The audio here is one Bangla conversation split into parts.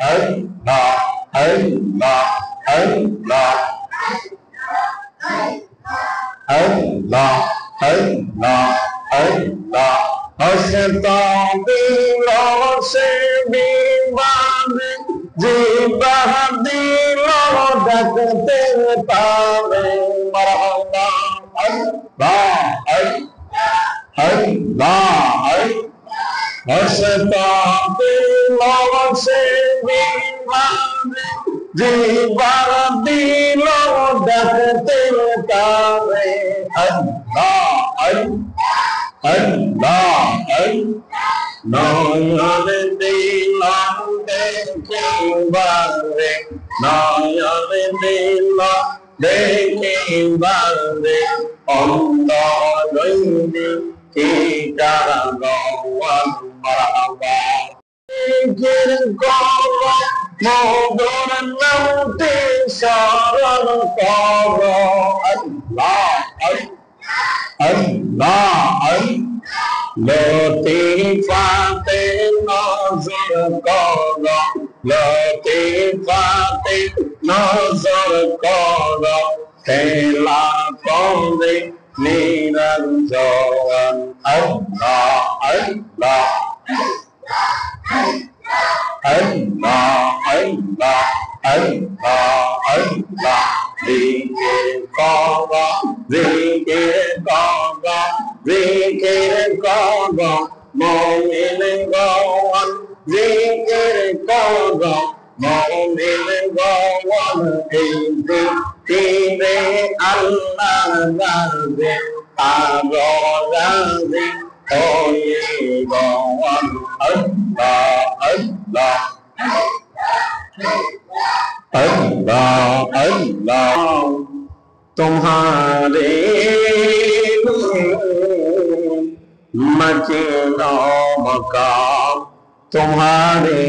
আল্লাহ আল্লাহ আল্লাহ আল্লাহ আল্লাহ আল্লাহ হসতা দিল সে বিমানে জিবাহ দিল ডাকতে পারে মারহাবা আল্লাহ আল্লাহ হসতা দিল সে বিমানে জিবাহ দিল ডাকতে পারে আল্লাহ আল্লাহ নয়ন দিলাম দেখিবারে নয়ন দিলাম দেখিবারে অন্তরইনি কি কারণ মারহাবা জিকির কর মধুর নামটি স্মরণ কর আল্লাহ আল্লাহ লতিফাতে নজর কর লতিফাতে নজর কর খেলা করে নিরঞ্জন আল্লাহ আল্লাহ আল্লাহ আল্লাহ আল্লাহ আল্লাহ জিকির কর জিকির কর জিকির কর মুমিন গণ জিকির কর মুমিন গণ এই জিকিরে আল্লাহ রাজি আর রাজি ওয়ে গণ আল্লাহ আল্লাহ अल्लाह अल्लाह तुम्हारे मकीनो मकाम तुम्हारे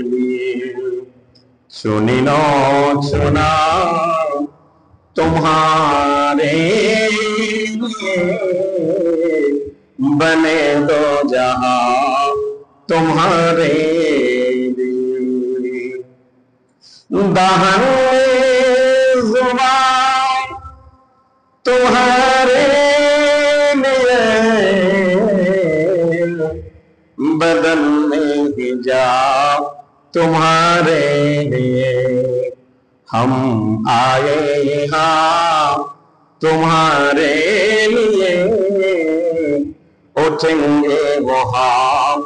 लिए सुनिनो सुना तुम्हारे लिए बने दो जहां तुम्हारे दहन जुबान तुम्हारे लिए बदन में हिजाब तुम्हारे लिए हम आए यहाँ तुम्हारे लिए उठेंगे वहाँ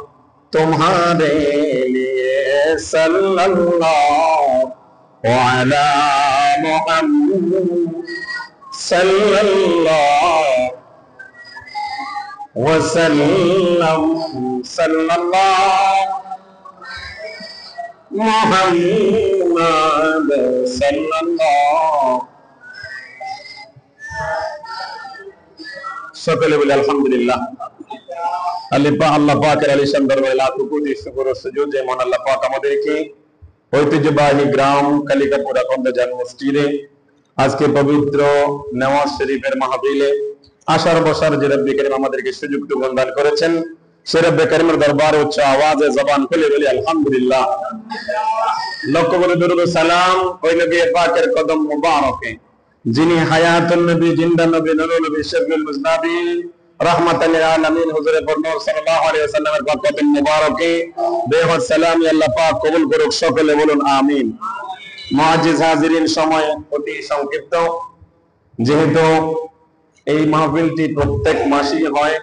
तुम्हारे लिए सल्लल्लाहु अला मुहम्मद सल्लल्लाहु वसल्लम सल्लल्लाहु मुहम्मद सल्लल्लाहु সকলে বলে আলহামদুলিল্লাহ আল্লাহ পাকের আলিশান দরবারে লাখো কোটি শুকর ও সুজুদ যে মহান আল্লাহ পাক আমাদেরকে ঐতিহ্যবাহী গ্রাম কালিকাপুরা কন্দাজান মসজিদে আজকে পবিত্র নওয়াজ শরীফের মাহফিলে আশার বসার যে রব্বে কারীম আমাদেরকে সুযোগ দান করেছেন সে রব্বে কারীমের দরবারে উচ্চ আওয়াজে জবান খুলে বলি আলহামদুলিল্লাহ লক্ষ করে দরুদ ও সালাম ওই নবী পাকের কদম মুবারকে যিনি হায়াতুন নবী জিন্দা নবী নুরুল নবী শফিউল মুজনাবি রাহমাতাল লিল আলামিন হুজুরে পরনূর সাল্লাল্লাহু আলাইহি ওয়াসাল্লামের পাক কদম মুবারকে বেহদ সালামি আল্লাহ পাক কবুল করুক সকলে বলুন আমিন মুআজ্জিজ হাজিরিন সময় অতি সংক্ষিপ্ত যেহেতু এই মাহফিলটি প্রত্যেক মাসেই হয়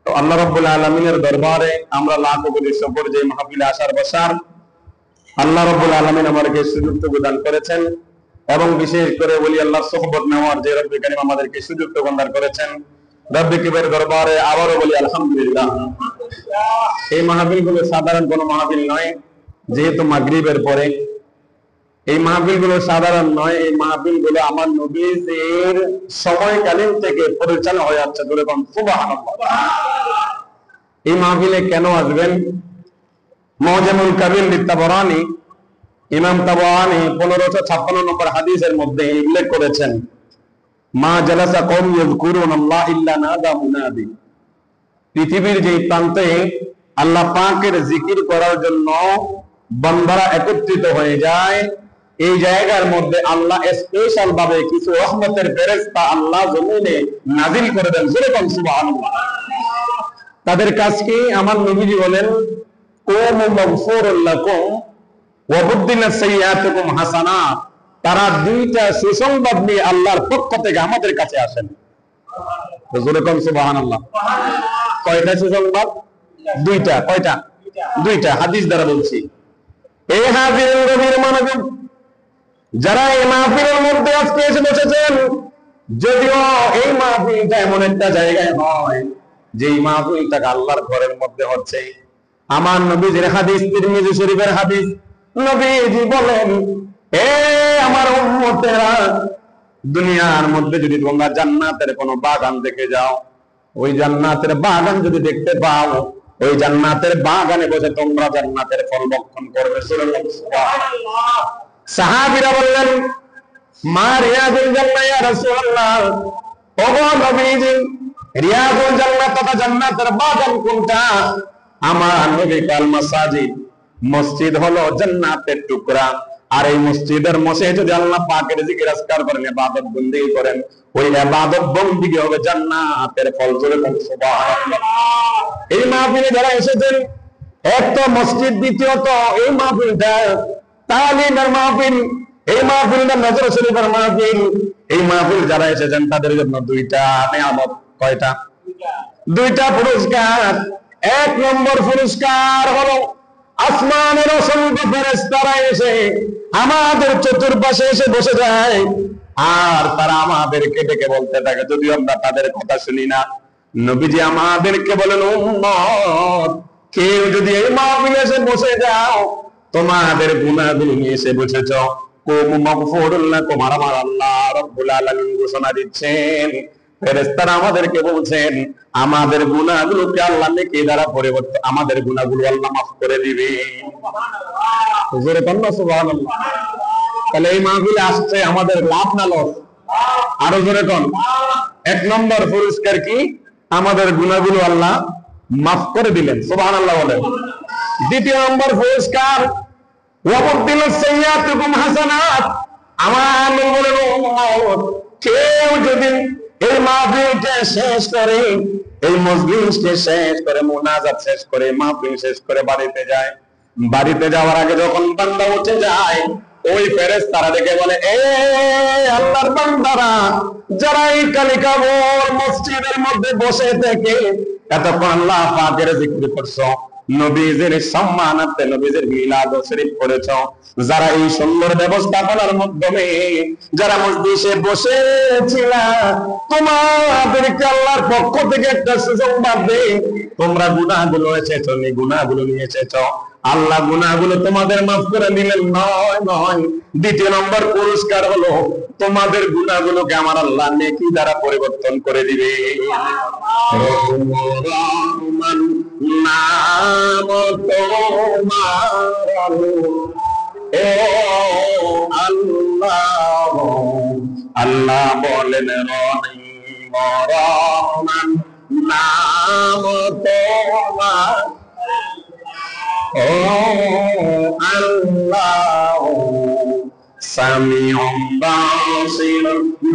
তো আল্লাহ রাব্বুল আলামিনের দরবারে আমরা লাখো কোটি শুকর যে মাহফিলে আসার বসার আল্লাহ রাব্বুল আলামিন আমাদেরকে সুযোগ প্রদান করেছেন এবং বিশেষ করে বলি আল্লাহর সুবহাত নেওয়ার যে রব্বে কারীম আমাদেরকে সুযোগ প্রদান করেছেন রব্বে কিবরের দরবারে আবারো বলি আলহামদুলিল্লাহ এই মাহফিলগুলো সাধারণ কোনো মাহফিল নয় যেহেতু মাগরিবের পরে এই মাহফিলগুলো সাধারণ নয় এই মাহফিলগুলো আমার নবীর সময়কালীন থেকে পরিচালনা হয়ে যাচ্ছে যেরকম সুবহানাল্লাহ এই মাহফিলে কেন আসবেন মুআজামুল কাবির লিতাবরানি ইমাম তাবরানি 1556 নম্বর হাদিসের মধ্যে উল্লেখ করেছেন মা জালাসা কওম ইয়াযকুরুনাল্লাহ ইল্লা নাদা মুনাদি পৃথিবীর যে প্রান্তে আল্লাহ পাকের জিকির করার জন্য বান্দারা একত্রিত হয়ে যায়, এই জায়গার মধ্যে আল্লাহ স্পেশাল ভাবে কিছু রহমতের ফেরেশতা আল্লাহ জমিনে নাজিল করে দেন। যেরকম সুবহানাল্লাহ। তাদের কাজ কি? আমার নবীজি বলেন, কুমু মাগফুরুল লাকুম ওয়া বুদ্দিনাত সাইয়্যাতুকুম হাসানাত। তারা দুইটা সুসংবাদ নিয়ে আল্লাহর পক্ষ থেকে আমাদের কাছে আসেন। যেরকম সুবহানাল্লাহ। কয়টা সুসংবাদ? দুইটা। কয়টা? দুইটা। হাদিস দ্বারা বলছি। এই হাজিরের গভীর মনোযোগ, যারা এই মাহফিলের মধ্যে আজকে এসে বসেছেন, যদিও এই মাহফিলটা এমন একটা জায়গায় হয় যেই মাহফিলটা আল্লাহর ঘরের মধ্যে হচ্ছে। আমার নবীজির হাদিস, তিরমিজি শরীফের হাদিস, নবীজি বলেন, এ আমার উম্মতেরা, দুনিয়ার মধ্যে যদি তোমরা জান্নাতের কোন বাগান দেখে যাও, ওই জান্নাতের বাগান যদি দেখতে পাও, ওই জান্নাতের বাগানে বসে তোমরা জান্নাতের ফল ভক্ষণ করবে। সুবহানাল্লাহ। সাহাবীরা বললেন, মা রিয়াদুল জান্নাহ ইয়া রাসূলুল্লাহ, ওগো নবীজি, রিয়াদুল জান্নাহ তথা জান্নাতের বাগান কোনটা? আমার নবী কাল মাসাজিদ, মসজিদ হলো জান্নাতের টুকরা, আর এই মসজিদের মধ্যে যদি আল্লাহ পাকের জিকির আজকার করেন, ইবাদত বন্দেগী করেন, ওই ইবাদত বন্দেগী হবে জান্নাতের ফল। জোরে বলুন সুবহানাল্লাহ। এই মাহফিলে যারা এসেছেন, এক তো মসজিদ, দ্বিতীয়ত এই মাহফিলটা তালিমের মাহফিল, এই মাহফিলটা নজর শরীফের মাহফিল। এই মাহফিল যারা এসেছেন তাদের জন্য দুইটা নিয়ামত। কয়টা? দুইটা পুরস্কার। এক নম্বর পুরস্কার হলো আসমানের অসংখ্য ফেরেশতারা এসে আমাদের চতুর্পাশে এসে বসে যায়, আর তারা আমাদেরকে ডেকে বলতে থাকে, যদিও আমরা তাদের কথা শুনি না, নবীজি আমাদেরকে বলেন, উম্মত, কেউ যদি এই মাহফিলে এসে বসে যাও, তোমাদের গুনাহগুলো নিয়ে এসে বসেছ, কুমু মাগফুরুল লাকুম, আমার আল্লাহ রাব্বুল আলামিন ঘোষণা দিচ্ছেন, ফেরেশতারা আমাদেরকে বলছেন, আমাদের গুনাহগুলোকে আল্লাহ নেকি দ্বারা পরিবর্তন, আমাদের গুনাহগুলো আল্লাহ মাফ করে দিবে। সুবহানাল্লাহ। হুজুরে কন্না সুবহানাল্লাহ। তাহলে এই মাহফিলে আসছে আমাদের লাভ না লস? আরো জোরে কোন। এক নম্বর পুরস্কার কি? আমাদের গুনাহগুলো আল্লাহ মাফ করে দিলেন। সুবহানাল্লাহ বলেন। দ্বিতীয় নম্বর পুরস্কার, ওয়া বুদ্দিনাত সাইয়্যাতুকুম হাসানাত। আমার নবী বলেন, কেউ যদি এই মাহফিলটা শেষ করে, এই মজলিসকে শেষ করে, মুনাজাত শেষ করে, মাহফিল শেষ করে বাড়িতে যায়, বাড়িতে যাওয়ার আগে যখন বান্দা উঠে যায়, ওই ফেরেশতারা ডেকে বলে, এ আল্লাহর বান্দারা, যারা এই কালিকাপুর মসজিদের মধ্যে বসে থেকে এতক্ষণ আল্লাহ পাকের জিকির করছো, নবীজির সম্মানার্থে নবীজির মিলাদ শরীফ করেছ, যারা এই সুন্দর ব্যবস্থাপনার মাধ্যমে যারা মসজিদে বসেছিল, তোমাদেরকে আল্লাহর পক্ষ থেকে একটা সুসংবাদ দেই, তোমরা গুনাহগুলো এসেছো, গুনাহগুলো নিয়ে এসেছো, আল্লাহ গুনাহগুলো তোমাদের মাফ করে দিলেন। নয় নয়, দ্বিতীয় নম্বর পুরস্কার হলো তোমাদের গুনাহগুলোকে আমার আল্লাহ নেকি দ্বারা পরিবর্তন করে দিবে। রহমান নাম তোমার, ও আল্লাহ, আল্লাহ বলেন, রহমান নাম তোমার, ও আল্লাহ, সামিউম বাসির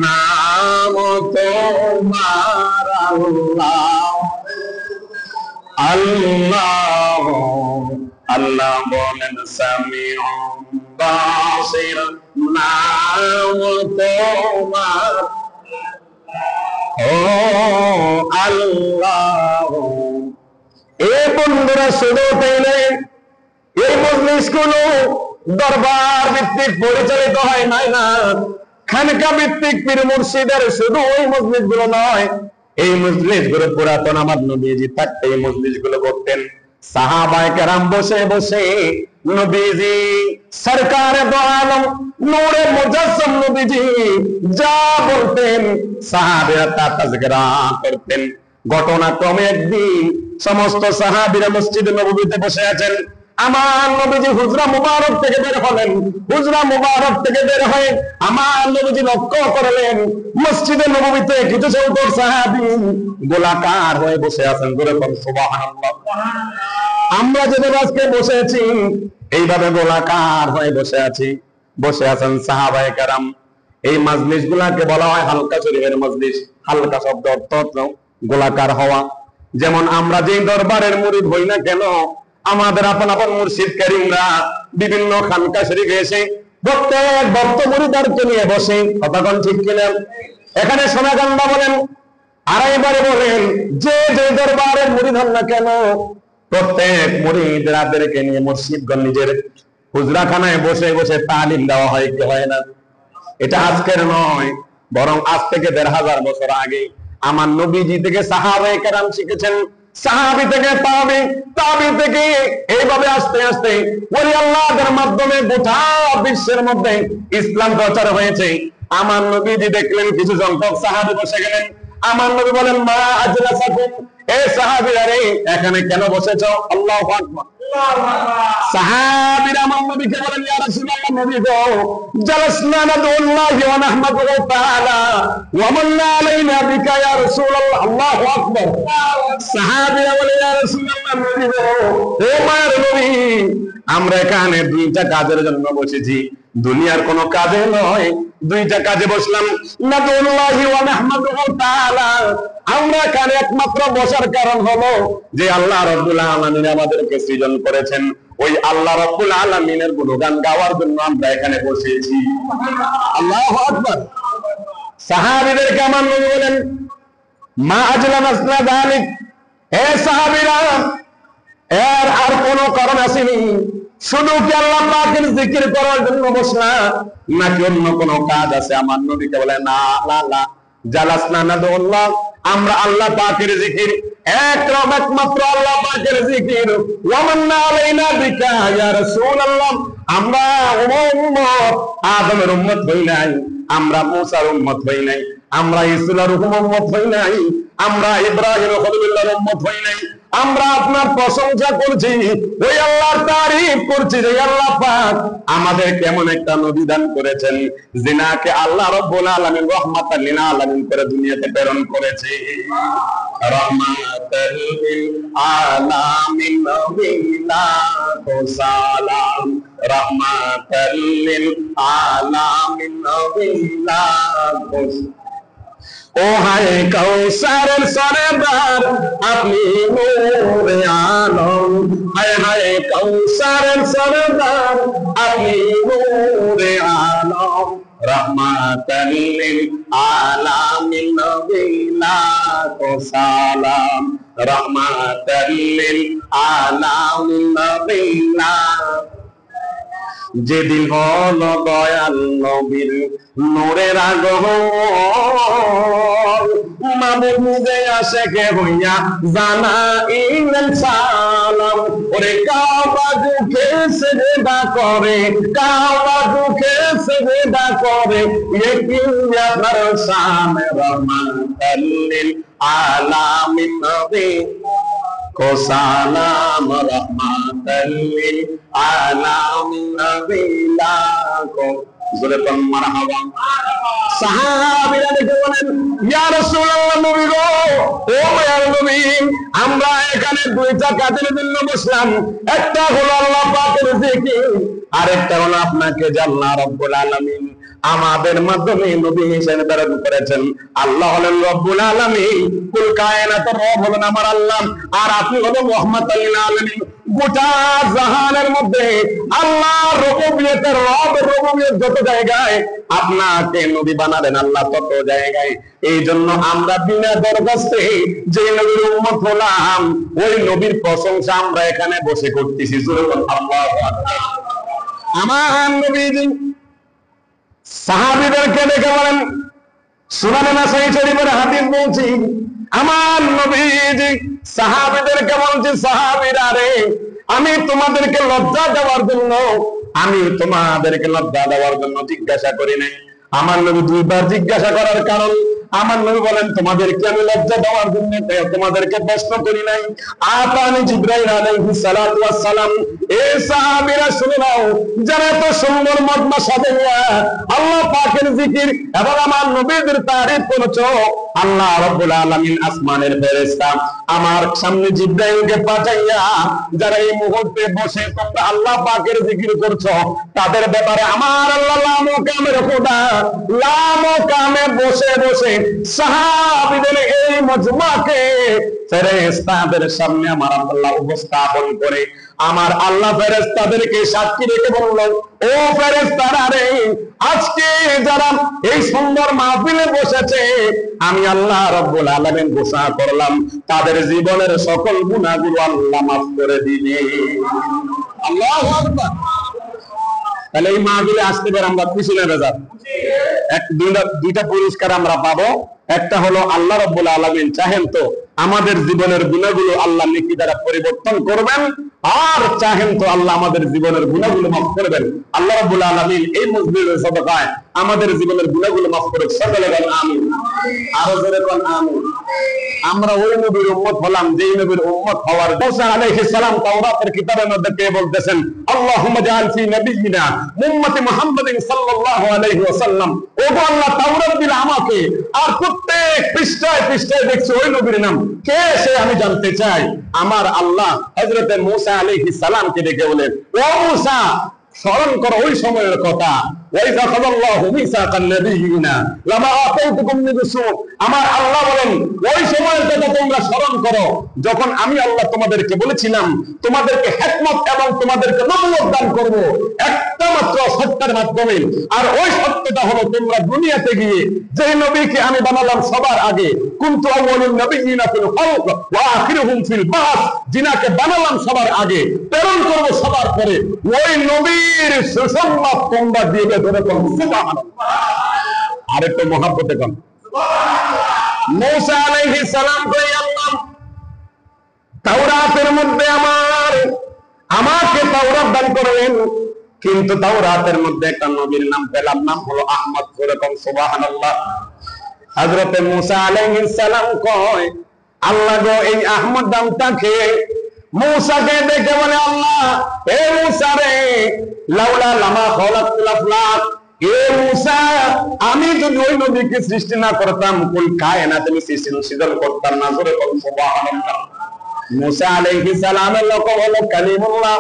নাম তোমার, আল্লাহ, আল্লাহ, আল্লাহ বলেন, সামিউম বাসির নাম তোমার, ও আল্লাহ। এই বন্ধুরা, শুধু তাই নয়, এই মজলিসগুলো দরবার ভিত্তিক পরিচালিত হয় নাই না, খানকা ভিত্তিক পীর মুর্শিদের শুধু ওই মজলিসগুলো নয়, এই মজলিসগুলো পুরাতন আমার নবীজি থাকতে এই মজলিসগুলো করতেন। সাহাবায়ে কেরাম বসে বসে নবীজি সরকারে দো আলম নূরে মুজাসসাম নবীজি যা বলতেন সাহাবীরা তা তাজকিরা করতেন। ঘটনাক্রমে একদিন সমস্ত সাহাবীরা মসজিদে নববীতে বসে আছেন, আমার নবীজি হুজরা মুবারক থেকে বের হলেন। হুজরা মুবারক থেকে বের হয়ে আমার নবীজি লক্ষ্য করলেন মসজিদে নববীতে কিছু সংখ্যক সাহাবী গোলাকার হয়ে বসে আছেন। সুবহানাল্লাহ। আমরা যেভাবে আজকে বসেছি, এইভাবে গোলাকার হয়ে বসে আছেন সাহাবায়ে কেরাম। এই মাজলিস গুলাকে বলা হয় হালকা শরীফের মজলিস। হালকা শব্দ অর্থ গোলাকার হওয়া। যেমন আমরা যেই দরবারের মুরিদ হই না কেন, আমাদের আপন আপন মুর্শিদ কারীমরা বিভিন্ন খানকা শরীফে এসে প্রত্যেক ভক্ত মুরিদদেরকে নিয়ে বসে। কতক্ষণ ঠিক কিনা? এখানে সোনাগান্দা বলেন আর এবারে বলেন, যে যে দরবারের মুরিদ হন না কেন, প্রত্যেক মুরিদদেরকে নিয়ে মুর্শিদগণ নিজের হুজরাখানায় বসে বসে তালিম দেওয়া হয় কি হয় না? এটা আজকের নয়, বরং আজ থেকে 1500 বছর আগে আমার নবীজি থেকে সাহাবায়ে কেরাম শিখেছেন, সাহাবী থেকে তাবি, তাবি থেকে এইভাবে আস্তে আস্তে ওলি আল্লাহদের মাধ্যমে গোটা বিশ্বের মধ্যে ইসলাম প্রচার হয়েছে। আমার নবীজি দেখলেন কিছু সংখ্যক সাহাবী বসে গেলেন। আমার নবী বলেন, মা আজলাসাকুম, এ সাহাবীরা রে, এখানে কেন বসেছো? আল্লাহু আকবার। সাহাবীরা আমার নবীকে বলেন, ইয়া রাসূলুল্লাহ, নবী গো, জালাসনা নাদুল্লাহি ওয়া নাহমাদুহু তাআলা ওয়া মান্না আলাইনা বিকা ইয়া রাসূলুল্লাহ। আল্লাহু আকবার। সাহাবীরা বলে, ইয়া রাসূলুল্লাহ, নবী গো, ও মায়ের নবী, আমরা এখানে দুইটা কাজের জন্য বসেছি, দুনিয়ার কোনো কাজে নয়। দুইটা কাজে বসলাম, নাদুল্লাহি ওয়া নাহমাদুহু তাআলা। আমরা এখানে একমাত্র বসার কারণ হলো যে আল্লাহ রাব্বুল আলামিন আমাদেরকে সৃজন করেছেন, ওই আল্লাহ রাব্বুল আলামিনের গুণগান গাওয়ার জন্য আমরা এখানে বসেছি। আল্লাহু আকবার। সাহাবীদেরকে আমার নবী বলেন, মা আজলামাসনা যালিক, হে সাহাবীরা, এর আর কোনো কারণ আসেনি? শুধু কি আল্লাহ পাকের জিকির করার জন্য বসনা, নাকি অন্য কোনো কাজ আছে? আমার নবীকে বলে, না না না, জালাসনা নাদুল্লাহ, আমরা আল্লাহ পাকের জিকির, একমাত্র আল্লাহ পাকের জিকির, ওয়া মান্না আলাইনা বিকা ইয়া রাসূলুল্লাহ, আমরা উম্মত আদমের উম্মত হই নাই, আমরা মুসার উম্মত হই নাই, আমরা ঈসার উম্মত হই নাই, আমরা ইব্রাহিম খলিলুল্লাহর উম্মত হই নাই। আমরা আপনার প্রশংসা করছি, ওই আল্লাহর তারিফ করছি যে আল্লাহ পাক আমাদের কেমন একটা নবী দান করেছেন, যিনাকে আল্লাহ রাব্বুল আলামিন রাহমাতাল লিল আলামিন করে দুনিয়াতে প্রেরণ করেছে। রাহমাতাল লিল আলামিন নবিলা তো সালাম, রাহমাতাল লিল আলামিন নবিলা তো। ও হায় কাউসারের সরদার, আপনি নূরে আলম, হায় হায় কাউসারের সরদার, আপনি নূরে আলম, রাহমাতাল লিল আলামিন নবিলা তো সালাম, রাহমাতাল লিল আলামিন নবিলা। যেদিন হলো দয়াল নবীর নূরের আগমন, মামুদ নিজে আসে কে হইয়া জানাইলেন সালাম। ওরে কাবা দুঃখে সেজদা করে, কাবা দুঃখে সেজদা করে, ইয়ে আপনার শান, রাহমাতাল লিল আলামিন নবী को सलाम, रहमतल लिल आलामीन नबीला को। জোরে বল মারহাবা। সাহাবীরা দেখে বলেন, ইয়া রাসূলুল্লাহ, নবী গো, ও মায়ার নবী, আমরা এখানে দুইটা কাজের জন্য বসলাম। একটা হলো আল্লাহ পাকের জিকির, আরেকটা হলো আপনাকে আল্লাহ রাব্বুল আলামিন আমাদের মাধ্যমে নবী হিসেবে প্রেরণ করেছেন। আল্লাহ হলেন রব্বুল আলামিন, কুল কায়নাতের রব হলেন আমার আল্লাহ, আর আপনি হলেন রাহমাতাল লিল আলামিন। গোটা জাহানের মধ্যে আল্লাহর রুবুবিয়তের রব, রুবুবিয়ত যত জায়গায় আপনাকে নবী বানালেন আল্লাহ, তত জায়গায় এই জন্য আমরা বিনা দরখাস্তে যে নবীর উম্মত হলাম, ওই নবীর প্রশংসা আমরা এখানে বসে করতেছি। আল্লাহু আকবার। আমার নবীজি সাহাবীদেরকে দেখে বলেন, সুনানে নাসাই শরীফের হাদিস বলছি, আমার নবীজি সাহাবীদেরকে বলছে, সাহাবীরা রে, আমি তোমাদেরকে লজ্জা দেওয়ার জন্য, আমি তোমাদেরকে লজ্জা দেওয়ার জন্য জিজ্ঞাসা করি নাই। আমার নবী দুইবার জিজ্ঞাসা করার কারণ, আমার নবী বলেন, তোমাদেরকে আমি লজ্জা দেওয়ার জন্য তোমাদেরকে প্রশ্ন করি নাই। আতানি জিবরাইল আলাইহিস সালাতু ওয়াস সালাম। এই সাহাবীরা শুনে নাও, যারা এত সুন্দর মজমা সাজাইয়া আল্লাহ পাকের জিকির এবং আমার নবীদের তারিফ করেছো, আল্লাহ রাব্বুল আলামিন আসমানের ফেরেশতা আমার সামনে জিবরাইলকে পাঠাইয়া যারা এই মুহূর্তে বসে তোমরা আল্লাহ পাকের জিকির করছো, তাদের ব্যাপারে আমার আল্লাহ লামকামের খোদা লামকামে বসে বসে সাহাবীদের এই মজমাকে ফেরেশতাদের সামনে আমার আল্লাহ উপস্থাপন করে আমার আল্লাহ ফেরেশতাদেরকে সাক্ষী রেখে বলল, ও ফেরেশতারা রে, আজকে যারা এই সুন্দর মাহফিলে বসেছে আমি আল্লাহ রাব্বুল আলামিন ঘোষণা করলাম তাদের জীবনের সকল গুনাহগুলো আল্লাহ মাফ করে দিবে। আল্লাহু আকবার। তাহলে এই মাহফিলে আসতে পারে আমরা খুশি না বেজার? দুইটা পুরস্কার আমরা পাবো। একটা হলো আল্লাহ রাব্বুল আলামিন চাহেন তো আমাদের জীবনের গুনাহগুলো আল্লাহ নেকি দ্বারা পরিবর্তন করবেন, আর চাহেন তো আল্লাহ আমাদের জীবনের গুনাহগুলো মাফ করবেন। আল্লাহ রাব্বুল আলামিন এই মজলিসের সাদাকায় আমাদের জীবনের গুনাহগুলো মাফ করে সকলে বলেন আমিন। আরো জোরে বলেন আমিন। আমরা ওই নবীর উম্মত হলাম যেই নবীর উম্মত হওয়ার মুসা আলাইহিস সালাম তাওরাতের কিতাবের মধ্যে পেয়ে বলতেছেন, আল্লাহুম্মা জাআল ফি নবিয়িনা উম্মতি মুহাম্মাদিন সাল্লাল্লাহু আলাইহি ওয়াসাল্লাম। ওগো আল্লাহ, তাওরাত দিলে আমাকে, আর প্রত্যেক পৃষ্ঠায় পৃষ্ঠায় দেখছি ওই নবীর নাম। কে সে আমি জানতে চাই। আমার আল্লাহ হযরত মুসা আলাইহিস সালামকে ডেকে বলেন, ও মুসা, স্মরণ করো ওই সময়ের কথা। ওয়াইযা কাযাল্লাহু মিসাকান নাবিয়িনা লামা আতাইতুকুম মিন রাসূল। আমার আল্লাহ বলেন, ওই সময়ের কথা তোমরা স্মরণ করো যখন আমি আল্লাহ তোমাদেরকে বলেছিলাম তোমাদেরকে হিকমত এবং তোমাদেরকে নবুয়ত দান করব একটা মাত্র সত্যের মাধ্যমে। আর ওই সত্যটা হলো তোমরা দুনিয়াতে গিয়ে যে নবীকে আমি বানালাম সবার আগে, কুনতু আউয়ালুন নাবিয়িনা ফিল খালক ওয়া আখিরুহুম ফিল বাস, যিনাকে বানালাম সবার আগে, প্রেরণ করব সবার পরে, ওই নবীর সুসংবাদ তোমরা দিবে। আরেকটু মহাব্বতে কন মুসা আলাইহিস সালাম কই, আল্লাহ তাওরাতের মধ্যে আমাকে তাওরাত দান করেন, কিন্তু তাওরাতের মধ্যে একটা নবীর নাম পেলাম, নাম হলো আহমদ। যেরকম সুবহানাল্লাহ। হযরত মুসা আলাইহিস সালাম কয়, আল্লাহ গো, এই আহমদ নামটা খেয়ে মুসাকে দেখে বলে, আল্লাহ এ মুসা রে, লাউলা লামা খালাকতুল আফলাক, এ মুসা, আমি যদি ওই নবীকে সৃষ্টি না করতাম কোন কায়নাত আমি সৃজন করতাম না। জোরে বলুন সুবহানাল্লাহ। মুসা আলাইহিস সালামের লকব হলো কালিমুল্লাহ।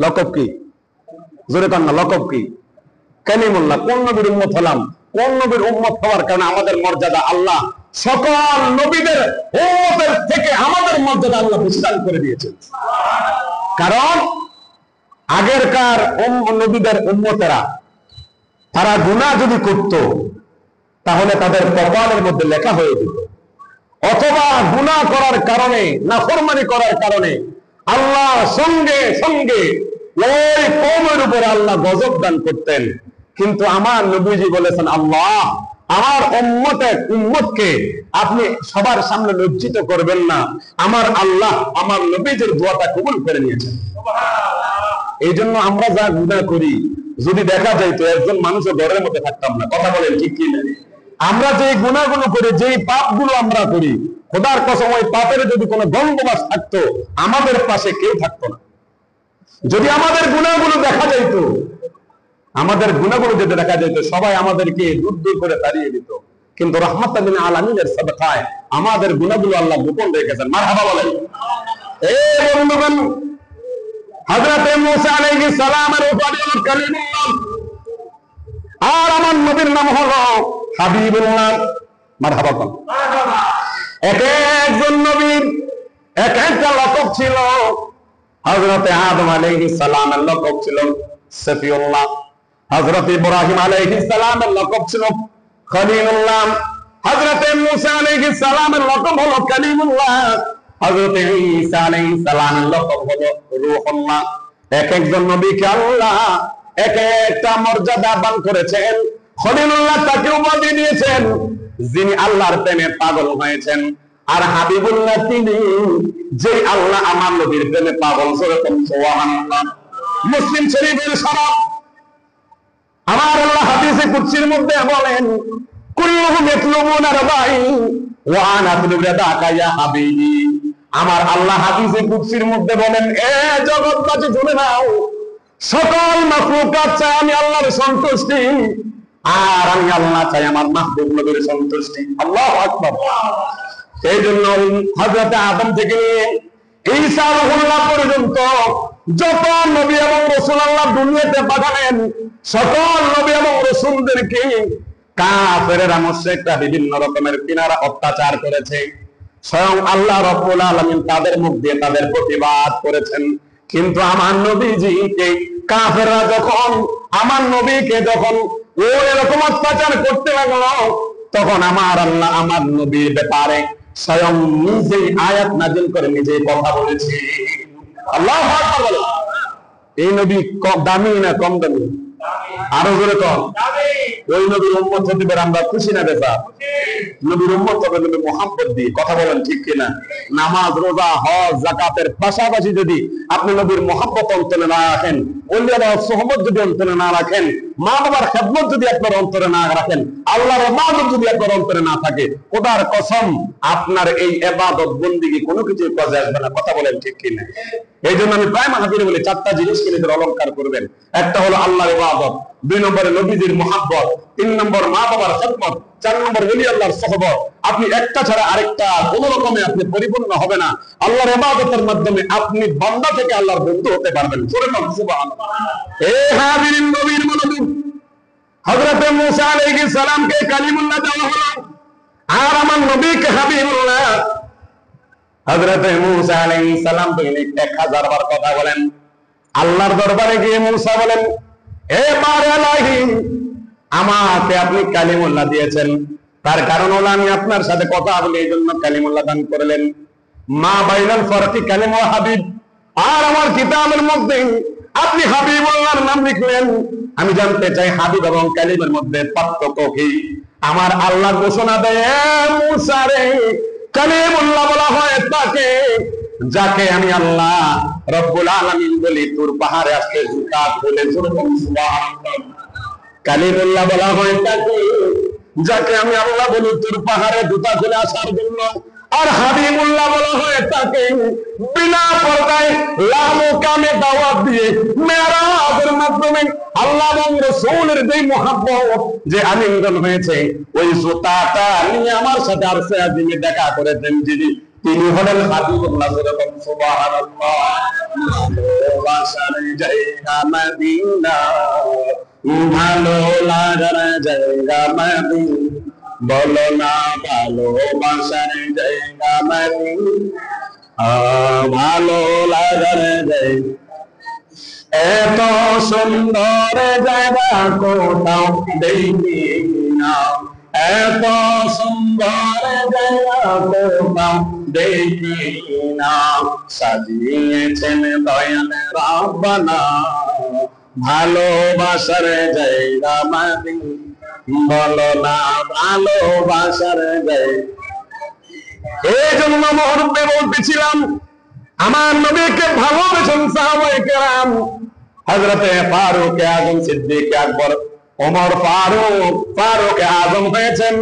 লকব কি? জোরে বলুন না, লকব কি? কালিমুল্লাহ। কোন নবীর উম্মত হলাম? কোন নবীর উম্মত হওয়ার কারণে আমাদের মর্যাদা আল্লাহ সকল নবীদের উম্মতের থেকে আমাদের মর্যাদা আল্লাহ বিস্তার করে দিয়েছেন। কারণ আগেরকার নবীদের উম্মতেরা তারা গুনাহ যদি করত তাহলে তাদের কপালের মধ্যে লেখা হয়ে যেত, অথবা গুনাহ করার কারণে, নাফরমানি করার কারণে আল্লাহ সঙ্গে সঙ্গে ওই কওমের উপর আল্লাহ গজব দান করতেন। কিন্তু আমার নবীজি বলেছেন, আল্লাহ আমার উম্মতকে আপনি সবার সামনে লজ্জিত করবেন না। আমার আল্লাহ আমার নবীজির দোয়াটা কবুল করে নিয়েছেন। এই জন্য আমরা যা গুনাহ করি যদি দেখা যায় তো একজন মানুষের ঘরের মধ্যে থাকতাম না। কথা বলেন ঠিক কি না? আমরা যে গুনাহগুলো করি, যে পাপগুলো আমরা করি, খোদার কসম ওই পাপের যদি কোনো গন্ধবাস থাকতো আমাদের পাশে কেউ থাকতো না। যদি আমাদের গুনাহগুলো দেখা যাইতো, আমাদের গুনাহগুলো যদি দেখা যাইতো, সবাই আমাদেরকে দূর দূর করে তাড়িয়ে দিত। কিন্তু রাহমাতাল লিল আলামিনের সাদাকায় আমাদের গুনাহগুলো আল্লাহ গোপন রেখেছেন। মারহাবা বলেন। এই বন্ধুগণ, হযরত মুসা আলাইহিস সালামের উপরে কালিমুল্লাহ, আর আমার নবীর নাম হলো হাবিবুল্লাহ। মারহাবা বলেন। এক একজন নবীর এক একটা লকব ছিল। হযরত আদম আলাইহিস সালামের লকব ছিল সফিউল্লাহ। হযরত ইব্রাহিম আলাইহিস সালামের লকব ছিল খলিলুল্লাহ। হযরত মুসা আলাইহিস সালামের লকব হলো কালিমুল্লাহ। হযরত ঈসা আলাইহিস সালামের লকব হলো রূহুল্লাহ। এক একজন নবীকে আল্লাহ এক একটা মর্যাদা দান করেছেন। খলিলুল্লাহ তাকে উপাধি দিয়েছেন যিনি আল্লাহর প্রেমে পাগল হয়েছেন, আর হাবিবুল্লাহ তিনি যে আল্লাহ আমার নবীর প্রেমে পাগল। সুবহানাল্লাহ। মুসলিম শরীফের সনদ, আমার আল্লাহ হাদিসে কুদসির মধ্যে বলেন, কুল্লুহুম ইয়াতলুবুনা রাবাই ওয়া আনা আতলুবু রাদাকা ইয়া হাবিবি। আমার আল্লাহ হাদিসে কুদসির মধ্যে বলেন, এ জগৎবাসী শুনে নাও, সকল মাখলুকাত চাই আমি আল্লাহর সন্তুষ্টি, আর আমি আল্লাহ চাই আমার মাহবুব নবীর সন্তুষ্টি। আল্লাহু আকবার। এই জন্য হযরত আদম থেকে নিয়ে ঈসা রুহুল্লাহ পর্যন্ত যত নবী এবং রাসূল আল্লাহ দুনিয়াতে পাঠালেন, সকল নবী এবং রাসূলদেরকে কাফেররা মুশরিকরা বিভিন্ন রকমের কিনারা অত্যাচার করেছে। স্বয়ং আল্লাহ রাব্বুল আলামিন তাদের মুখ দিয়ে তাদের প্রতিবাদ করেছেন। কিন্তু আমার নবীজিকে কাফেররা যখন আমার নবীকে যখন এরকম অত্যাচার করতে লাগলো, তখন আমার আল্লাহ আমার নবীর ব্যাপারে স্বয়ং নিজেই আয়াত নাযিল করে নিজেই কথা বলেছি। আল্লাহু আকবার বলো। এই নবী দামি না কম দামি? আরো জোরে কম। ওই নবীর উম্মত হতে পারে আমরা খুশি না বেজা? নবীর উম্মত হবে নবী মুহাম্মদ দিয়ে। কথা বলেন ঠিক কিনা? নামাজ, রোজা, হজ, যাকাতের পাশাপাশি যদি আপনি নবীর মুহাব্বত অন্তরে না রাখেন, ওলিয়ার সোহবত যদি অন্তরে না রাখেন, মা বাবার খেদমত যদি আপনার অন্তরে না রাখেন, আল্লাহর ইবাদত যদি আপনার অন্তরে না থাকে, খোদার কসম আপনার এই ইবাদত বন্দেগী কোনো কিছুই কাজে আসবে না। কথা বলেন ঠিক কিনা? এই জন্য আমি প্রায় মাহফিলে বলি, চারটা জিনিসকে নিজের অলংকার করবেন। একটা হলো আল্লাহর ইবাদত, 2 নম্বরে নবীজির মুহাব্বত, 3 নম্বর মা বাবার খেদমত, 4 নম্বর ওলি আল্লাহর সোহবত। আপনি একটা ছাড়া আরেকটা কোন রকমে আপনি পরিপূর্ণ হবে না। আল্লাহর ইবাদতের মাধ্যমে আপনি বান্দা থেকে আল্লাহর বন্ধু হতে পারবেন। সুবহানাল্লাহ। এই হাজিরিন, নবীর মনোযোগ। হযরত মূসা আলাইহিস সালামকে কালিমুল্লাহ দেওয়া হলো, আর আমার নবীকে হাবিবুল্লাহ। হযরত মূসা আলাইহিস সালাম 1000 বার কথা বলেন। আল্লাহর দরবারে গিয়ে মূসা বলেন, হে বারে ইলাহি, আমাকে আপনি কালিমুল্লাহ দিয়েছেন, তার কারণ হলো আমি আপনার সাথে কথা বলি, এই জন্য কালিমুল্লাহ দান করলেন। মা বাইনাল ফারকি কালিম ওয়া হাবিব, আর আমার কিতাবের মধ্যে আপনি হাবিবুল্লাহর নাম লিখলেন। আমি জানতে চাই হাবিব এবং কালিমের মধ্যে পার্থক্য কি? আমার আল্লাহ ঘোষণা দেয়, মূসা রে, কালিমুল্লাহ বলা হয় তাকে যাকে আমি আল্লাহ রব্বুল আলামিন বলি তুর পাহাড়ে আসতে জুতা খুলে সুবহানাল্লাহ। কালিমুল্লাহ বলা হয় তাকে যাকে আমি আল্লাহ বলি তুর পাহাড়ে জুতা খুলে আসার জন্য। আর হাবিবুল্লাহ বলা হয় তাকে বিনা পর্দায় লামো কামে দাওয়াত দিয়ে মেরাজের মাধ্যমে আল্লাহ এবং রাসূলের যে মুহাব্বত যে আলিঙ্গন হয়েছে, ওই জুতাটা নিয়ে আমার সাথে আরশে আজিমে দেখা করেছেন যিনি, তিনি হলেন হাবিবুল্লাহ। সুবহানাল্লাহ। ভালোবাসার জায়গা মদিনা, ভালো লাগার জায়গা মদিনা, বলো না ভালোবাসার জায়গা মদিনা, ভালো লাগার জায়গা। এত সুন্দর জায়গা কোথাও দেখি না, এত সুন্দর জায়গা কোথাও দেখি না, সাজিয়েছেন দয়াল রাব্বানা, ভালোবাসার জায়গা মদিনা, বলো না ভালোবাসার জায়গা। এই জন্য মুহূর্তে বলতেছিলাম, আমার নবীকে ভালোবেসেন সাহাবায়ে কেরাম। হযরতে ফারুক আযম, সিদ্দিক আকবর, ওমর ফারুক আযম হয়েছেন,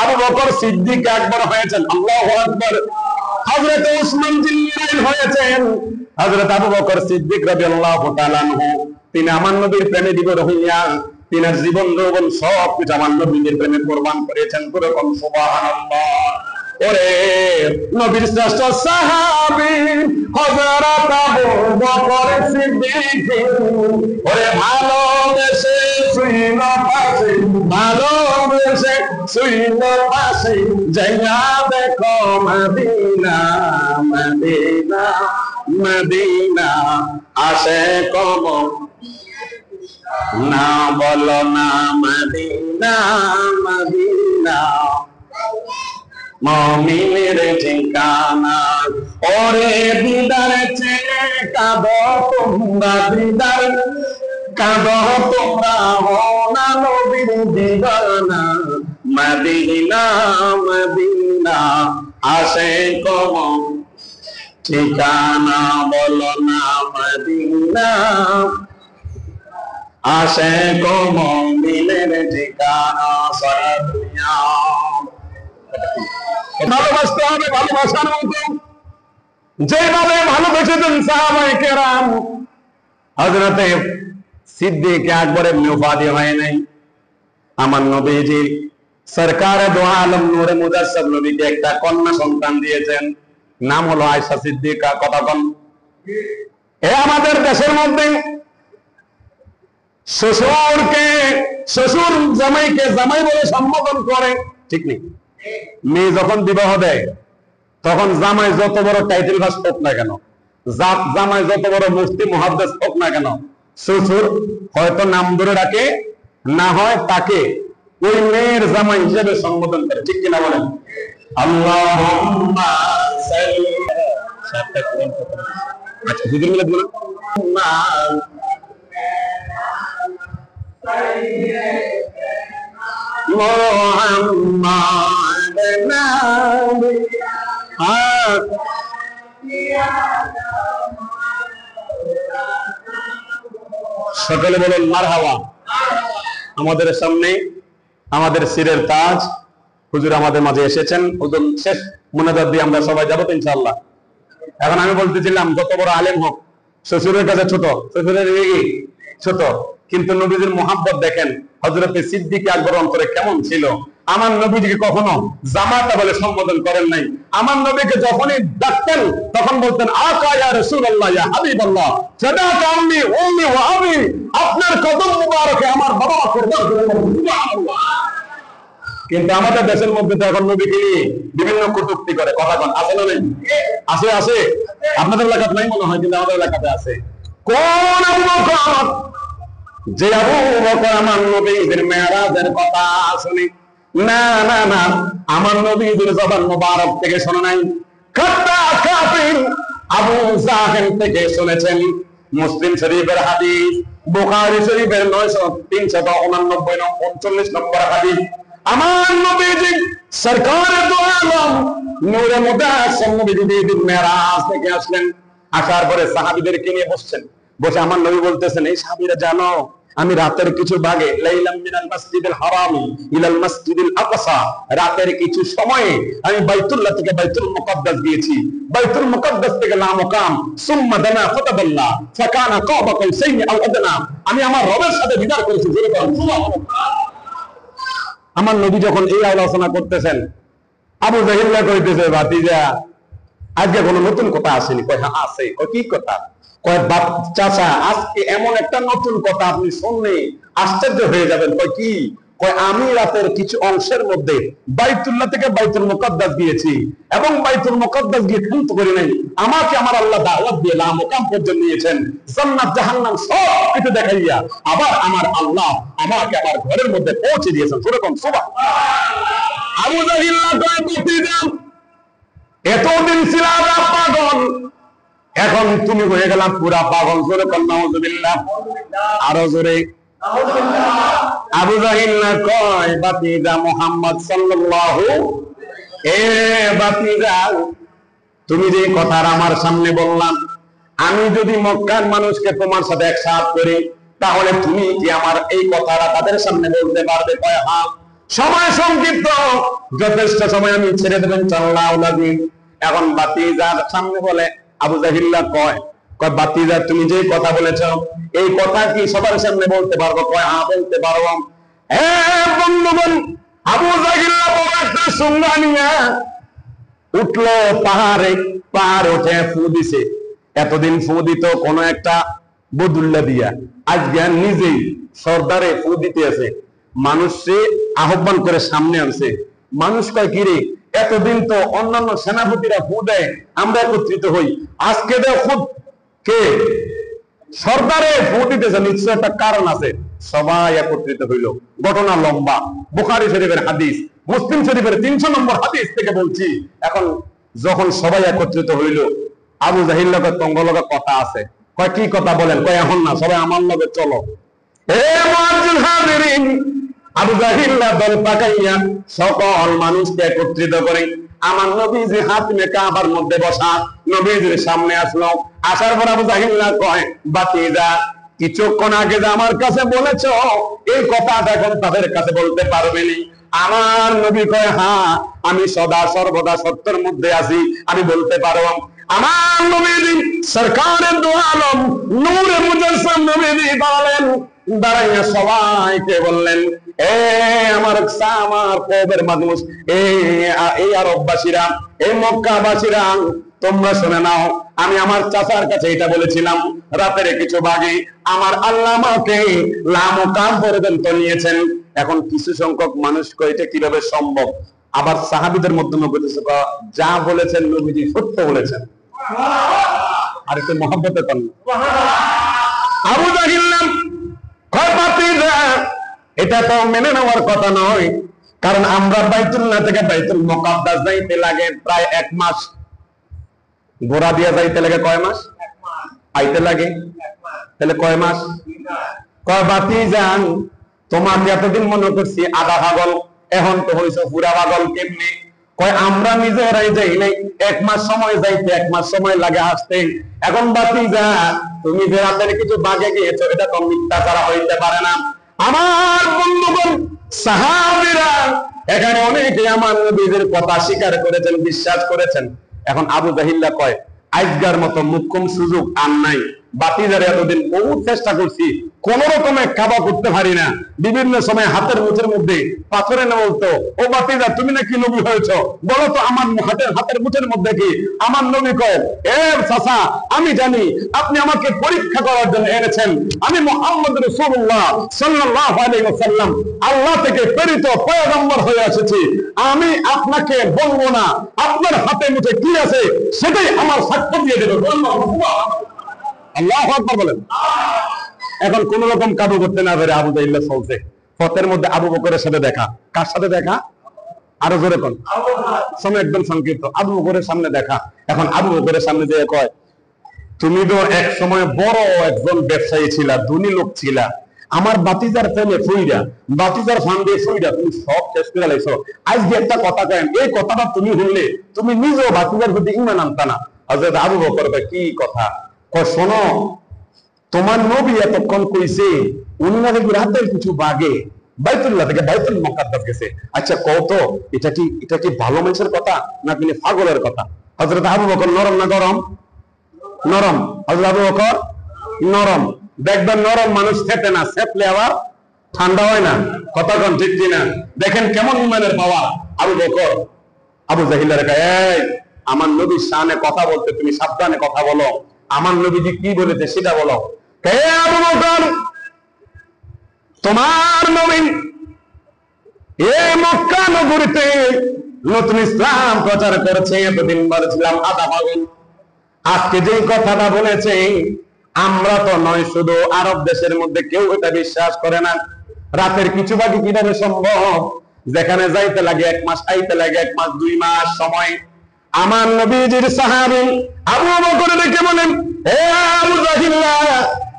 আবু বকর সিদ্দিক আকবর হয়েছেন। আল্লাহু আকবার। হযরতে উসমান জিন্নাইল হয়েছেন, হযরত আবু বকর সিদ্দিক রাদিয়াল্লাহু তাআলা আনহু। তিনি আমার নবীর প্রেমে দিবর হইয়া তিনার জীবন যৌবন সব কিছু আমার নবীর প্রেমে কুরবান করেছেন। পুরোকম সুবহানাল্লাহ। ওরে নবীর শ্রেষ্ঠ সাহাবী হযরত আবু বকর সিদ্দিক, ওরে ভালোবেসে শুইল পাশে, ভালোবেসে শুইল পাশে, যাইয়া দেখো মদিনা, মদিনা, মদিনা, আসে কম না, বলো না মদিনা, মদিনা, মুমিনের ঠিকানা। ওরে দিদার চেয়ে কাঁদো তোমরা, দিদার কাঁদো তোমরা, হও না নবীর দিওয়ানা, মদিনা, মদিনা, আসে কম ঠিকানা, বলো না মদিনা, আসে কম দিলের ঠিকানা সারা দুনিয়া। ভালোবাসতে হবে ভালোবাসার মতো, যেভাবে ভালোবেসেছেন সাহাবায়ে কেরাম। হযরতে সিদ্দিক আকবর এমনি উপাধি হয় নাই। আমার নবীজি সরকার দো আলম নূরে মুজাসসাদ নবীকে একটা কন্যা সন্তান দিয়েছেন, নাম হলো আয়েশা সিদ্দিকা। কথা বল। আমাদের দেশের মধ্যে শ্বশুর জামাইকে জামাই বলে সম্বোধন করে, ঠিক নেই? মেয়ে যখন বিবাহ দেয় তখন জামাই যত বড় টাইটেল ভাস হোক না কেন, জামাই যত বড় মুফতি মুহাদ্দিস হোক না কেন, শ্বশুর হয়তো নাম ধরে রাখে, না হয় তাকে ওই মেয়ের জামাই হিসেবে সম্বোধন করে, ঠিক কিনা বলেন? আল্লাহুম্মা সাল্লি আচ্ছা হুজুর মিলে বলুন মুহাম্মাদ নবী সকলে বলুন মারহাবা। আমাদের সামনে আমাদের সিরের তাজ হুজুর আমাদের মাঝে এসেছেন। হুজুর শেষ মুনাজাত দিয়ে আমরা সবাই যাবো ইনশাআল্লাহ। এখন আমি বলতেছিলাম যত বড় আলেম হোক শ্বশুরের কাছে ছোট, শ্বশুরের ছোট, কিন্তু নবীজির মুহাব্বত দেখেন হযরতে সিদ্দিক আকবর অন্তরে কেমন ছিল। আমার নবীজিকে কখনো জামাতা বলে সম্বোধন করেন নাই। আমার নবীকে যখনই ডাকতেন তখন বলতেন আকা ইয়া রাসূলুল্লাহ ইয়া হাবিবাল্লাহ সাদাকা উম্মি ওয়া আবি, আপনার কদম মুবারকে আমার বাবা কুরবান করে দেব, সুবহানাল্লাহ। কিন্তু আমাদের দেশের মধ্যে তো এখন নবীকে বিভিন্ন কটূক্তি করে, কথা কোন আছে না? আছে আছে। আপনাদের এলাকাতে নাই মনে হয়, কিন্তু আমাদের এলাকাতে আছে। কোন আবু বকর, যে আবু বকর আমার নবীর মেরাজের কথা শুনে না না না আমার নবীর জবান মুবারক থেকে শোনে নাই, খাত্তা কাফির আবু জাহেল থেকে শুনেছেন। মুসলিম শরীফের হাদিস, বুখারী শরীফের 9389 নম্বর হাদিস। আমার নবীজি সরকার দো আলম নূরে মুজাসসাম নবীজি মেরাজ থেকে আসলেন। আসার পরে সাহাবীদেরকে নিয়ে বসছেন। বসে আমার নবী বলতেছেন, এই সাহাবীরা জানো আমি রাতের কিছু ভাগে লাইলাম মিনাল মাসজিদুল হারাম ইলাল মাসজিদুল আকসা, রাতের কিছু সময়ে আমি বাইতুল্লাহ থেকে বাইতুল মুকাদ্দাস গিয়েছি, বাইতুল মুকাদ্দাস থেকে লা মুকাম সুম্মা দানা ফাতাদাল্লা ফাকানা কাবা কাউসাইন আও আদনা, আমি আমার রবের সাথে দিদার করেছি। সুবহানাল্লাহ। আমার নবী যখন এই আলোচনা করতেছেন, আবু জাহেল কইতেছে ভাতিজা আজকে কোনো নতুন কথা আসেনি? কয় হ্যাঁ আছে। কয় কি কথা? কয় বাপ চাচা আজকে এমন একটা নতুন কথা আপনি শুনলে আশ্চর্য হয়ে যাবেন। কয় কি? কয় আমি রাতের কিছু অংশের মধ্যে বাইতুল্লাহ থেকে বাইতুল মুকাদ্দাস গিয়েছি এবং বাইতুল মুকাদ্দাস গিয়ে কিন্তু করি নাই, আমাকে আমার আল্লাহ দাওয়াত দিয়ে লা মুকাম পর্যন্ত নিয়েছেন, জান্নাত জাহান্নাম সব কিছু দেখাইয়া আবার আমার আল্লাহ আমাকে আমার ঘরের মধ্যে পৌঁছে দিয়েছেন। সেরকম সুবহানাল্লাহ। আবু জাহেল কয় ভাতিজা এতদিন ছিলাম পাগল, এখন তুমি হয়ে গেলাম পুরা পাগল। জোরে বল নাউযুবিল্লাহ, আরো জোরে। আবু জাহেল কয় ভাতিজা মুহাম্মদ সাল্লাল্লাহু, এ ভাতিজা তুমি যে কথা আমার সামনে বললাম, আমি যদি মক্কার মানুষকে তোমার সাথে একসাথ করি তাহলে তুমি কি আমার এই কথাটা তাদের সামনে বলতে পারবে? কয় হ্যাঁ। সময় সংক্ষিপ্ত, যথেষ্ট সময় আমি ছেড়ে দেবেন সাল্লাল্লাহু আলাইহি। এখন ভাতিজার সামনে বলে আবু জাহেল কয় ভাতিজা তুমি যে কথা বলেছো এই কথা কি সবার সামনে বলতে পারবো? কয় হ্যাঁ বলতে পারবো। বন্ধুগণ, আবু জাহেল বড় একটা সুঙ্গা নিয়ে উঠলো পাহাড়ে, পাহাড় উঠে ফু দিছে। এতদিন ফু দিত কোন একটা বদুল্লা দিয়া, আজকে নিজেই সর্দারে ফু দিতে আছে, মানুষে আহ্বান করে সামনে আনছে। মানুষ কয় কিরে এতদিন তো অন্যান্য সেনাপতিরা ফু দেয়, আমরা একত্রিত হই, আজকে দেয় খুব কে সর্দারে ফু দিতেছে, নিশ্চয় একটা কারণ আছে। সবাই একত্রিত হইল। ঘটনা লম্বা, বুখারী শরীফের হাদিস, মুসলিম শরীফের 300 নম্বর হাদিস থেকে বলছি। এখন যখন সবাই একত্রিত হইল, আবু জাহেল লোকের তঙ্গলকে কথা আছে। কয় কি কথা বলেন? কয় এখন না, সবাই আমার লগে চলো। আবু জাহেল দল পাকাইয়া সকল মানুষকে একত্রিত করে আমার নবীজি হাতমে কাবার মধ্যে বসা নবীজির সামনে আসলো। আসার পর আবু জাহেল কয় ভাতিজা কিছুক্ষণ আগে যে আমার কাছে বলেছ এই কথাটা এখন তাদের কাছে বলতে পারবেনি। আমার নবী কয় হ্যাঁ, আমি সদা সর্বদা সত্যের মধ্যে আছি, আমি বলতে পারব। আমার নবী সরকারের দু আলম নূরে মুজাসসাম নবী বলেন, দাঁড়াইয়া সবাইকে বললেন, এ আমার কওমের মানুষ, এই আরববাসীরা, এই মক্কাবাসীরা, তোমরা শুনে নাও। আমি আমার চাচার কাছে এটা বলেছিলাম রাতের কিছু ভাগে, আমার আল্লাহ আমাকে লামকাম পর্যন্ত নিয়েছেন। এখন কিছু সংখ্যক মানুষ এটা কিভাবে সম্ভব? আবার সাহাবীদের মধ্যে যা বলেছেন নবীজি সত্য বলেছেন। আর একটু মহব্বতে পান। আবু জাহিল এটা তো মেনে নেওয়ার কথা নয়, কারণ আমরা বাইতুল্লাহ থেকে বাইতুল মুকাদ্দাস যাইতে লাগে প্রায় 1 মাস। ঘোড়া দিয়ে যাইতে লাগে কয় মাস? আইতে লাগে তাহলে কয় মাস? কয় বাতি যান, তোমাকে এতদিন মনে করছি আধা পাগল, এখন তো হইছো পুরা পাগল। কেমনি? কয় আমরা নিজেরাই যাই নাই, 1 মাস সময় যাইতে 1 মাস সময় লাগে আসতে। এখন বাতি যা, তুমি যে রাতের কিছু বাগে গিয়েছো, এটা তো মিথ্যা ছাড়া হইতে পারে না। আমার বন্ধুগণ, সাহাবীরা এখানে অনেকে আমার নবীর কথা স্বীকার করেছেন, বিশ্বাস করেছেন। এখন আবু জাহিল্লা কয়, আজকের মতো মুখ্যম সুযোগ আর নাই। বাতিজারে এতদিন বহু চেষ্টা করছি, কোন রকমে কাবা করতে পারি না। বিভিন্ন সময় হাতের মুঠের মধ্যে পাথরে না বলতো, ও বাতিজা তুমি নাকি নবী হয়েছো, বলো তো আমার হাতের মুঠের মধ্যে কি? আমার নবী কয়, এ চাচা, আমি জানি আপনি আমাকে পরীক্ষা করার জন্য এনেছেন। আমি মুহাম্মদ রাসূলুল্লাহ সাল্লাল্লাহু আলাইহি ওয়াসাল্লাম আল্লাহ থেকে প্রেরিত পয়গম্বর হয়ে এসেছি। আমি আপনাকে বলবো না আপনার হাতে মুঠে কি আছে, সেটাই আমার সাক্ষ্য দিয়ে দেবে। আল্লাহু আকবার বলেন। এখন কোন রকম কাবু করতে না পেরে আবু জাহিল চলছে পথের মধ্যে। আবু বকরের সাথে দেখা। কার সাথে দেখা? আরো জোরে কোন? সময় একদম সংক্ষিপ্ত। আবু বকরের সামনে দেখা। এখন আবু বকরের সামনে যেয়ে কয়, তুমি তো এক সময় বড় একজন ব্যবসায়ী ছিলা, ধনী লোক ছিলা, আমার বাতিজার প্রেমে ফুইরা, বাতিজার ফান্ডে ফুইরা তুমি সব শেষ করে লাইছো। আজকে একটা কথা কেন, এই কথাটা তুমি শুনলে তুমি নিজেও বাতিজার প্রতি ঈমান আনতা না। হযরত আবু বকর কয়, কি কথা? কয়, শোনো, তোমার নবী এতক্ষণ কইছে উনি নাকি রাতের কিছু বাগে বাইতুল্লাহ থেকে বাইতুল মুকাদ্দাস গেছে। আচ্ছা কও তো, এটা কি ভালো মানুষের কথা না তিনি পাগলের কথা? হযরত আবু বকর নরম না গরম? নরম। হযরত আবু বকর নরম। দেখবেন নরম মানুষ খেতে না, সেপলে আবার ঠান্ডা হয় না। কথা কোন ঠিক কিনা? দেখেন কেমন ইমানের পাওয়ার আবু বকর। আবু জাহিলের কয়, এই আমার নবীর শানে কথা বলতে তুমি সাবধানে কথা বলো, আমার নবীজি কি বলেছে সেটা বলো। হে আবু বকর, তোমার নবী এই মক্কা নগরীতে নতুন ইসলাম প্রচার করেছে, এতদিন বলেছিলাম আধা পাগল। আজকে যে কথাটা বলেছে, আমরা তো নয় শুধু আরব দেশের মধ্যে কেউ এটা বিশ্বাস করে না। রাতের কিছু বাকি কিভাবে সম্ভব? যেখানে যাইতে লাগে 1 মাস, আইতে লাগে 1 মাস 2 মাস সময়। আমার নবীজির সাহাবী আবু বকর দেখে বলেন, হে আবু জাহিল্লা,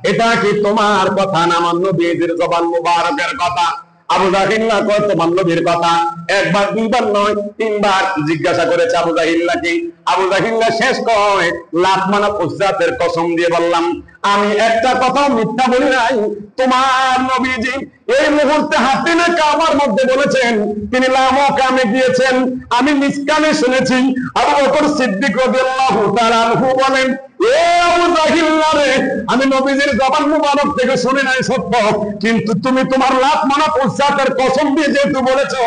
এটা কি তোমার কথা না আমার নবীজির জবান মুবারকের কথা? আবু জাহিল্লা কয়, তোমার নবীর কথা। 1 বার 2 বার নয় 3 বার জিজ্ঞাসা করেছে আবু জাহিল্লাকে। আবু জাহিল্লা শেষ কয়, লাত মানা উজ্জাতের কসম দিয়ে বললাম, আমি একটা কথা মিথ্যা বলি নাই। তোমার নবীজি এই মুহূর্তে হাতে না কাবার মধ্যে বলেছেন তিনি লামকামে গিয়েছেন, আমি নিজ কানে শুনেছি। আবু বকর সিদ্দিক রাদিয়াল্লাহু তাআলা আনহু বলেন, এ আবু জাহিল্লা রে, আমি নবীজির জবান মুবারক থেকে শুনে নাই সত্য, কিন্তু তুমি তোমার লাত মানা উজ্জাতের কসম দিয়ে যেহেতু বলেছো,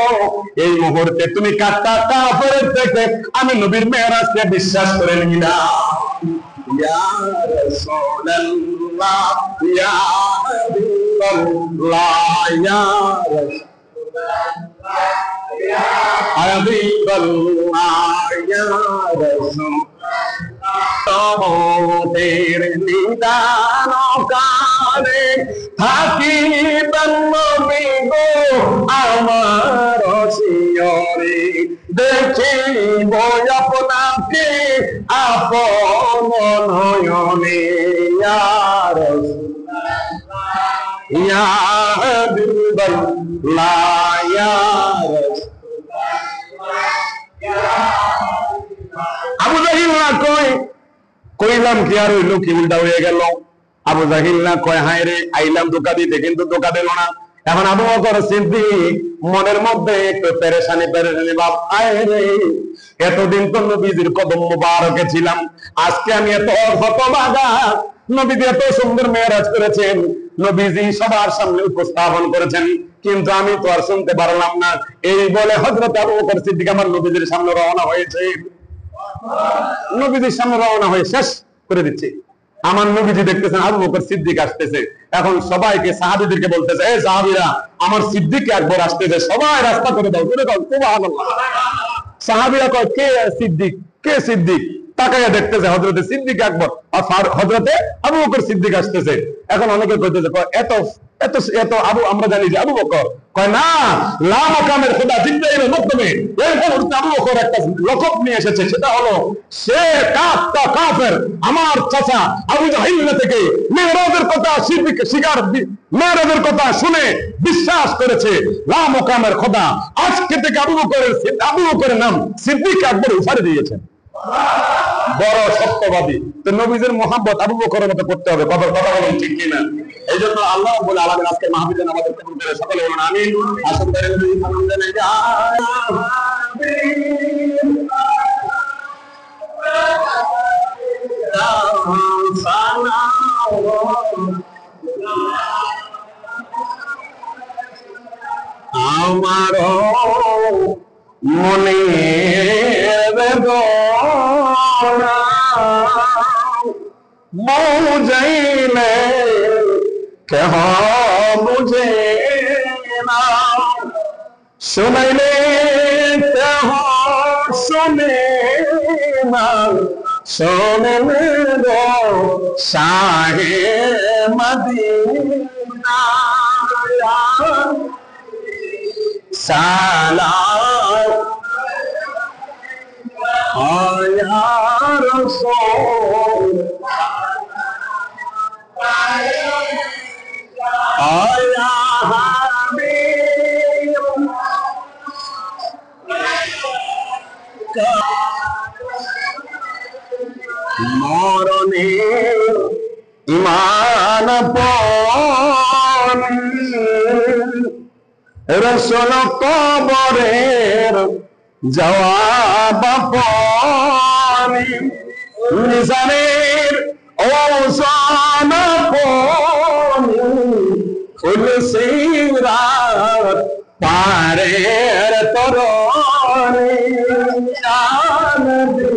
এই মুহূর্তে তুমি কাফেরের থেকে আমি নবীর মেরাজকে বিশ্বাস করে নিলাম। ইয়া রাসূলুল্লাহ, ইয়া হাবিবাল্লাহ, ইয়া রাসূলুল্লাহ, ইয়া হাবিবাল্লাহ, ইয়া রাসূলুল্লাহ, তোমাদের নিদান কালে থাকিবেন নবী গো আমার শিয়রে, দেখিব আপনাকে আপন নয়নে, ইয়া রাসূলুল্লাহ, ইয়া হাবিবাল্লাহ, ইয়া রাসূলুল্লাহ, ইয়া আবু জাহিল কই কইলাম কি আর হইল কি উল্টা হয়ে গেল। আবু জাহিল না কয় হায় রে আইলাম ধোঁকা দিতে, কিন্তু ধোঁকা দিল না। এখন আবু বকর সিদ্দিক মনের মধ্যে একটু পেরেশানি ভাব, আয় রে এতদিন তো নবীজির কদম মুবারকে ছিলাম, আজকে আমি এত হতভাগা। নবীজি এত সুন্দর মেরাজ করেছেন, নবীজি সবার সামনে উপস্থাপন করেছেন, কিন্তু আমি তো আর শুনতে পারলাম না। এই বলে হযরত আবু বকর সিদ্দিক আমার নবীজির সামনে রওনা হয়েছে। নবীজির সামনে রওনা হয়ে শেষ করে দিচ্ছে। আমার নবীজি দেখতেছেন আবু বকর সিদ্দিক আসতেছে। এখন সবাইকে সাহাবীদেরকে বলতেছে, এই সাহাবীরা আমার সিদ্দিক আকবর আসতেছে, সবাই রাস্তা করে দাও, করে দাও, সুবহানাল্লাহ। সাহাবীরা কয় কে সিদ্দিক, কে সিদ্দিক? তাকাইয়া দেখতেছে হযরতে সিদ্দিক আকবর আর হযরতে আবু বকর সিদ্দিক আসতেছে। এখন অনেকে কইতেছে এত এত এত আবু, আমরা জানি যে আবু বকর, কয় না, লা মাকামের খোদা জিবরাইলের মাধ্যমে এরকম আবু বকর একটা লকব নিয়ে এসেছে, সেটা হলো সে কাফের আমার চাচা আবু জাহিল থেকে মেরাজের কথা স্বীকার, মেরাজের কথা শুনে বিশ্বাস করেছে, লা মাকামের খোদা আজকে থেকে আবু বকরের নাম সিদ্দিক আকবর উফারে দিয়েছেন। বড় সত্যবাদী। তো নবীজির মোহাম্মত আবু বকরের মতো করতে হবে, কথা বলেন ঠিক কিনা? এই জন্য আল্লাহ রাব্বুল আলামিন আজকে মাহফিলে আমাদের কবুল করে, সকলে বলুন আমিন। আসুন তাহলে নবীজি সালাম দেন, ইয়া আমার মনে বেদনা বুঝাইলে কেহ বুঝে না, শুনাইলে কেহ শুনে না, শোনেন গো শাহে মদিনা সালাম আয়া রাসূল আয়া হাবিব মরণে ইমান পানি, রাসূল কবরের জবাব পানি, মিজানের ওজন পানি, ফুলসিরাত পারের তরণি, জানবি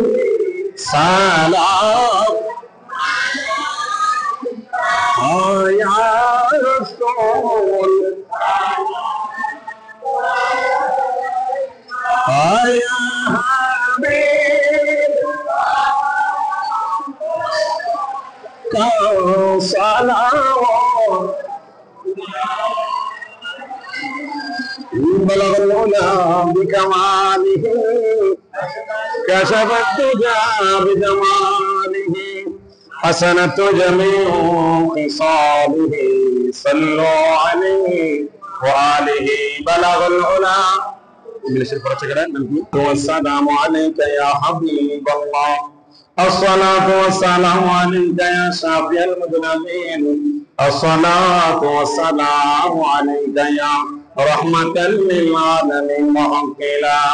সালাম আয়া রাসূল আয়া হাবিব কা সালাম بلغ العلا بكماله كشف الدجى بجماله حسنت جميع خصاله صلوا عليه وآله بلغ العلا والسلام عليك يا حبيب الله الصلاة والسلام عليك يا شافي المذنبين الصلاة والسلام عليك يا رحمة للعالمين وحق لا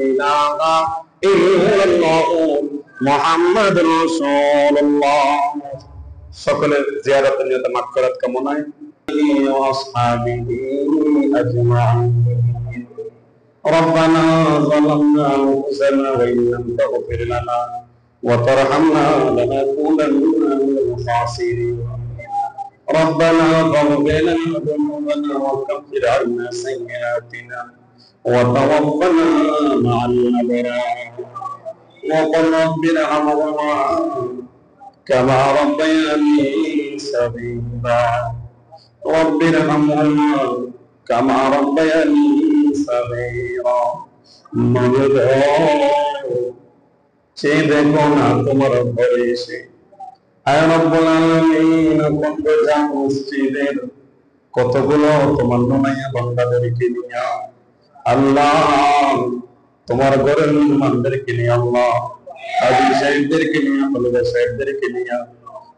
إله إلا الله محمد رسول الله সকলের জিয়ারতের নিয়ত মাগফিরাত কামনায় وأصحابه أجمعين ربنا ظلمنا أنفسنا وإن لم تغفر لنا وترحمنا لنكونن من الخاسرين ربنا فاغفر لنا ذنوبنا وكفر عنا سيئاتنا وتوفنا مع الأبرار وقل رب ارحمهما كما ربياني صغيرا رب ارحمهما كما ربياني صغيرا চেয়ে দেখো না তোমার ঘরে এসে, আয় রব্বুল আলামিন মসজিদের কতগুলো তোমার নমাইয়া বান্দাদেরকে নিয়া, আল্লাহ তোমার ঘরের মেহমানদেরকে নিয়ে, আল্লাহ হাজী সাহেবদেরকে নিয়ে, হলদা সাহেবদেরকে নিয়ে,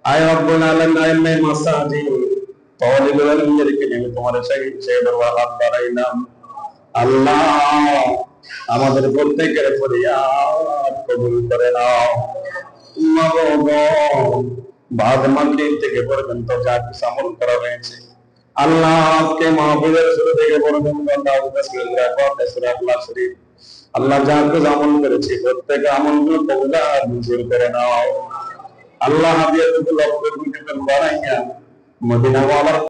আয় রব্বুল আলামিন এই মাসাজি তালিবুল ইলমিদেরকে আমি তোমার সেই দরবার হাত বাড়াইলাম। আল্লাহ আমাদের প্রত্যেকের ফরিয়াদ কবুল করে নাও। মাগো বাদ মাগরিব থেকে পর্যন্ত যা কিছু আমল করা হয়েছে আল্লাহ আজকে মাহফিলের শুরু থেকে পর্যন্ত আল্লাহ যা কিছু আমল করেছি প্রত্যেক আমলগুলো কবুল আর মঞ্জুর করে নাও। আল্লাহ হাদিয়াতুল লক্ষ বানাইয়া মদিনা ওয়ালার